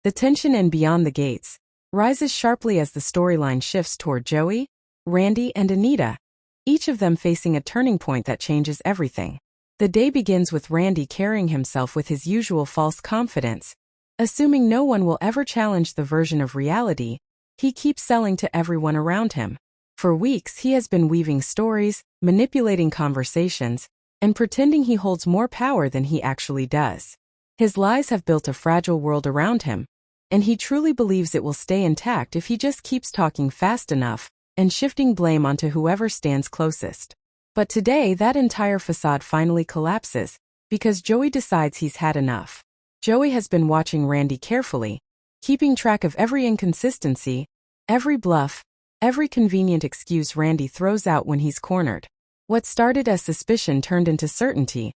The tension in Beyond the Gates rises sharply as the storyline shifts toward Joey, Randy, and Anita, each of them facing a turning point that changes everything. The day begins with Randy carrying himself with his usual false confidence. Assuming no one will ever challenge the version of reality he keeps selling to everyone around him. For weeks he has been weaving stories, manipulating conversations, and pretending he holds more power than he actually does. His lies have built a fragile world around him, and he truly believes it will stay intact if he just keeps talking fast enough and shifting blame onto whoever stands closest. But today that entire facade finally collapses, because Joey decides he's had enough. Joey has been watching Randy carefully, keeping track of every inconsistency, every bluff, every convenient excuse Randy throws out when he's cornered. What started as suspicion turned into certainty,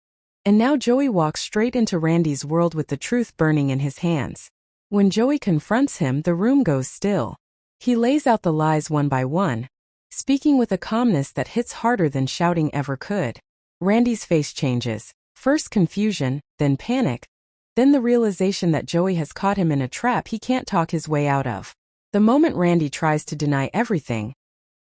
and now Joey walks straight into Randy's world with the truth burning in his hands. When Joey confronts him, the room goes still. He lays out the lies one by one, speaking with a calmness that hits harder than shouting ever could. Randy's face changes, first confusion, then panic, then the realization that Joey has caught him in a trap he can't talk his way out of. The moment Randy tries to deny everything,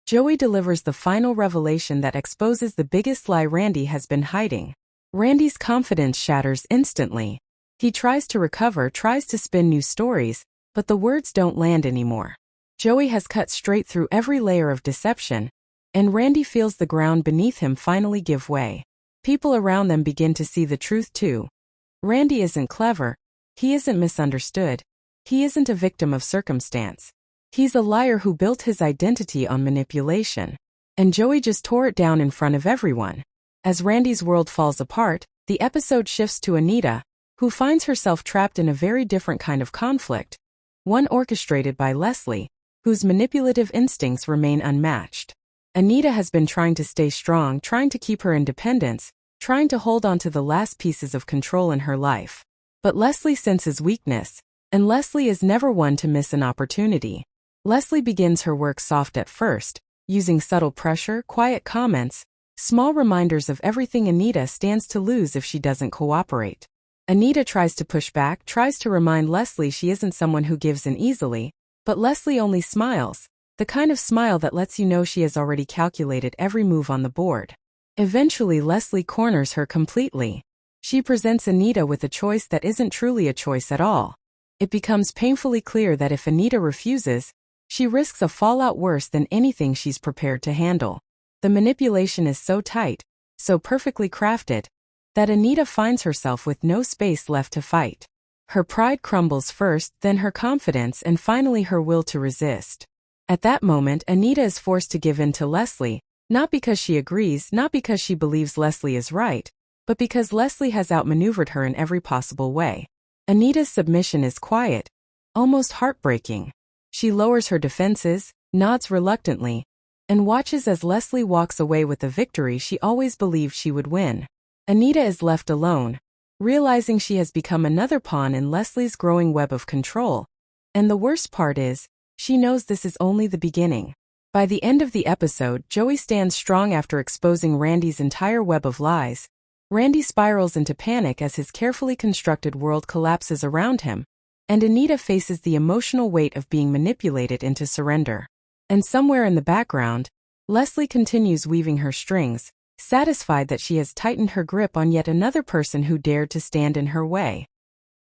Joey delivers the final revelation that exposes the biggest lie Randy has been hiding. Randy's confidence shatters instantly. He tries to recover, tries to spin new stories, but the words don't land anymore. Joey has cut straight through every layer of deception, and Randy feels the ground beneath him finally give way. People around them begin to see the truth too. Randy isn't clever, he isn't misunderstood, he isn't a victim of circumstance. He's a liar who built his identity on manipulation. And Joey just tore it down in front of everyone. As Randy's world falls apart, the episode shifts to Anita, who finds herself trapped in a very different kind of conflict, one orchestrated by Leslie, whose manipulative instincts remain unmatched. Anita has been trying to stay strong, trying to keep her independence, trying to hold on to the last pieces of control in her life. But Leslie senses weakness, and Leslie is never one to miss an opportunity. Leslie begins her work soft at first, using subtle pressure, quiet comments, small reminders of everything Anita stands to lose if she doesn't cooperate. Anita tries to push back, tries to remind Leslie she isn't someone who gives in easily, but Leslie only smiles, the kind of smile that lets you know she has already calculated every move on the board. Eventually Leslie corners her completely. She presents Anita with a choice that isn't truly a choice at all. It becomes painfully clear that if Anita refuses, she risks a fallout worse than anything she's prepared to handle. The manipulation is so tight, so perfectly crafted, that Anita finds herself with no space left to fight. Her pride crumbles first, then her confidence, and finally her will to resist. At that moment, Anita is forced to give in to Leslie, not because she agrees, not because she believes Leslie is right, but because Leslie has outmaneuvered her in every possible way. Anita's submission is quiet, almost heartbreaking. She lowers her defenses, nods reluctantly, and watches as Leslie walks away with the victory she always believed she would win. Anita is left alone, realizing she has become another pawn in Leslie's growing web of control. And the worst part is, she knows this is only the beginning. By the end of the episode, Joey stands strong after exposing Randy's entire web of lies. Randy spirals into panic as his carefully constructed world collapses around him, and Anita faces the emotional weight of being manipulated into surrender. And somewhere in the background, Leslie continues weaving her strings, satisfied that she has tightened her grip on yet another person who dared to stand in her way.